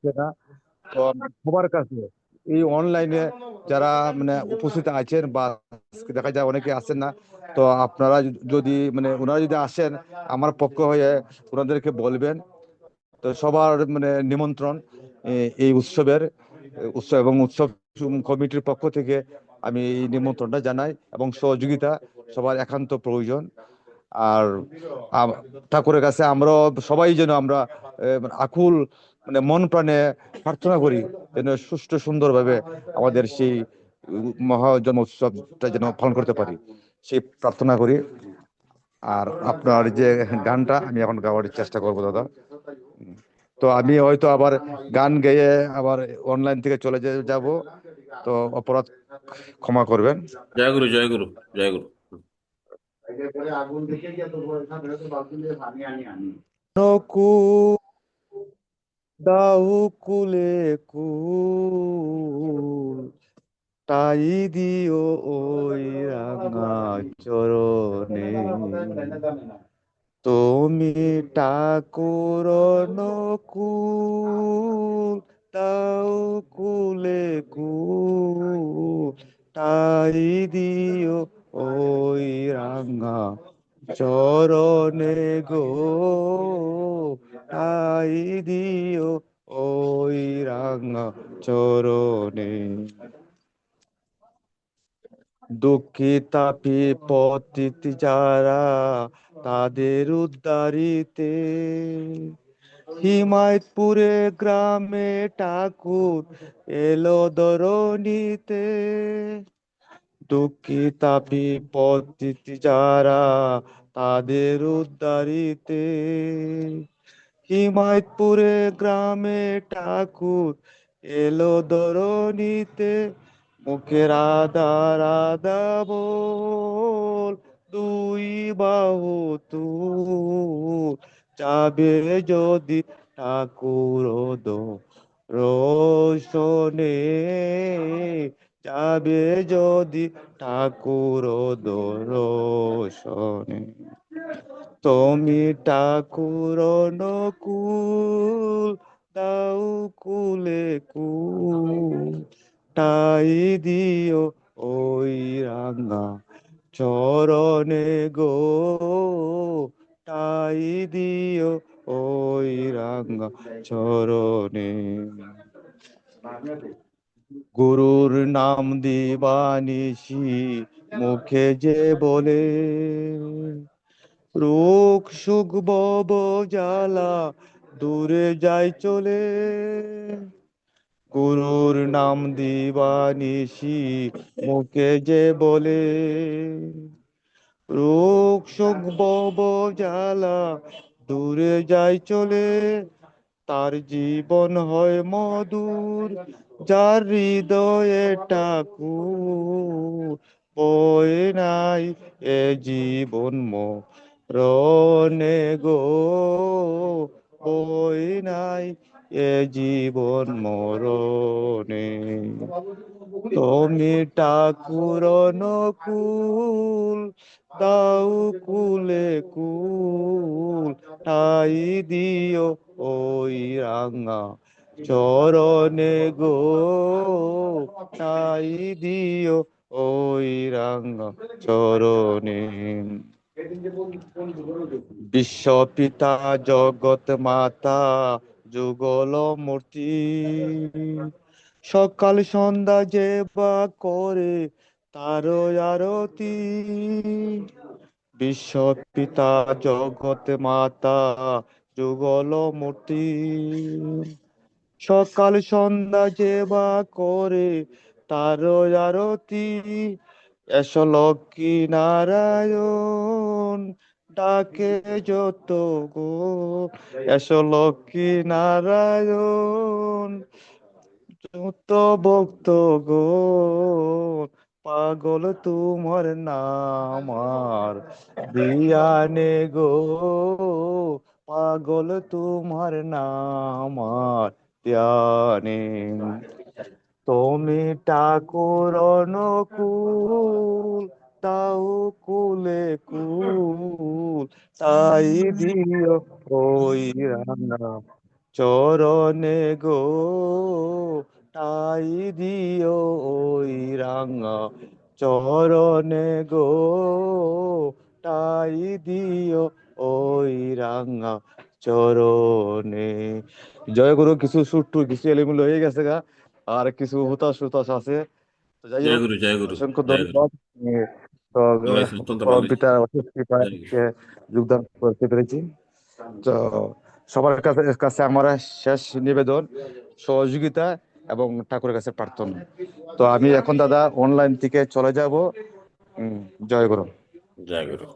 আসছে না। তো সবার কাছে এই অনলাইনে যারা মানে উপস্থিত আছেন বা দেখা যায় অনেকে আসেন না, তো আপনারা যদি মানে ওনারা যদি আসেন আমার পক্ষ হয়ে ওনাদেরকে বলবেন। তো সবার মানে নিমন্ত্রণ এই উৎসবের উৎসব এবং উৎসব কমিটির পক্ষ থেকে আমি এই নিমন্ত্রণটা জানাই এবং সহযোগিতা সবার একান্ত প্রয়োজন। আর আম- ঠাকুরের কাছে আমরা সবাই যেন আমরা মানে আকুল মানে মন প্রাণে প্রার্থনা করি যেন সুষ্ঠু সুন্দরভাবে আমাদের সেই মহা জন্মোৎসবটা যেন পালন করতে পারি, সেই প্রার্থনা করি। আর আপনার যে গানটা আমি এখন গাওয়ার চেষ্টা করবো দাদা। তো আমি হয়তো আবার গান গেয়ে আবার অনলাইন থেকে চলে যাব, তো অপরাধ ক্ষমা করবেন। জয় গুরু, জয় গুরু, জয় গুরু। নকু দাউ কুলে কুল তাই দিও ওই রাঙা চরণে, তুমি ঠাকুর নকুল দাউ কুলে কুল তাই দিও ওই রাঙা চরণে গো, তাই দিও ওই রাঙা চরণে। দুঃখিতা পতিত যারা তাদের উদ্ধারিতে, হিমায়তপুরে গ্রামে ঠাকুর এলো ধরণীতে। দুঃখিতা পতিত যারা তাদের উদ্ধারিতে, হিমায়তপুরে গ্রামে ঠাকুর এলো ধরণীতে। মুখে রাধা রাধা বল, দুই বাহু তুল, যাবে যদি ঠাকুর রোশনে, যাবে যদি ঠাকুর দর্শনে। তুমি ঠাকুর নকুল দাউ কুলে কুল ঠাই দিও ওই রাঙা চরণে গো, ঠাই দিও ওই রাঙা চরণে। গুরুর নাম দিবানিশি মুখে যে বলে, রোগ সুখ বব জ্বালা দূরে যায় চলে। গুরুর নাম দিবানিশি মুখে যে বলে, রোগ সুখ বব জ্বালা দূরে যায় চলে। তার জীবন হয় মধুর, যার হৃদয়ে ঠাকুর বয়ে নাই এ জীবন রনে গো, বয়ে নাই এ জীবন মরণে। তুমি ঠাকুর নকুল দাউ কুলে কুল ঠাই দিও ওই রাঙা চরণে গো, ঠাই দিও ওই রাঙা চরণে। বিশ্বপিতা জগৎ মাতা যুগল মূর্তি, সকাল সন্ধ্যা যে বা করে তার আরতি। বিশ্বপিতা জগৎ মাতা যুগল মূর্তি, সকাল সন্ধ্যা যে বা করে তার আরতি। এসো লক্ষ্মী নারায়ণ ডাকে যত গো, এসো লক্ষ্মী নারায়ণ যত ভক্ত গো, পাগল তোমার নাম আর দিয়ানে গো, পাগল তোমার নাম আর ধ্যানে। তুমি ঠাকুর অনুকূল তাও কুলে কুল তাই দিও ওই রাঙা চরণে গো ঠাই দিও ওই রাঙা চরণে গো ঠাই দিও ওই রাঙা চরণে। জয় গুরু। কিছু সুরটু কিছু এলোমেলো হয়ে গেছে গা, আর কিছু হুতাশ হুতাশ আছে। তো যাই জয় হোক, গুরু, জয় গুরু, অসংখ্য জয় গুরু। ধন্যবাদ। তো ভালো হয়েছে, অত্যন্ত ভালো পরম হয়েছে। পিতার অশেষ কৃপায় জয় গুরু। আজকে যোগদান করতে পেরেছি। তো সবার কাছে কাছে আমার শেষ নিবেদন সহযোগিতা এবং ঠাকুরের কাছে প্রার্থনা। তো আমি এখন দাদা অনলাইন থেকে চলে যাব। জয় গুরু। জয় গুরু।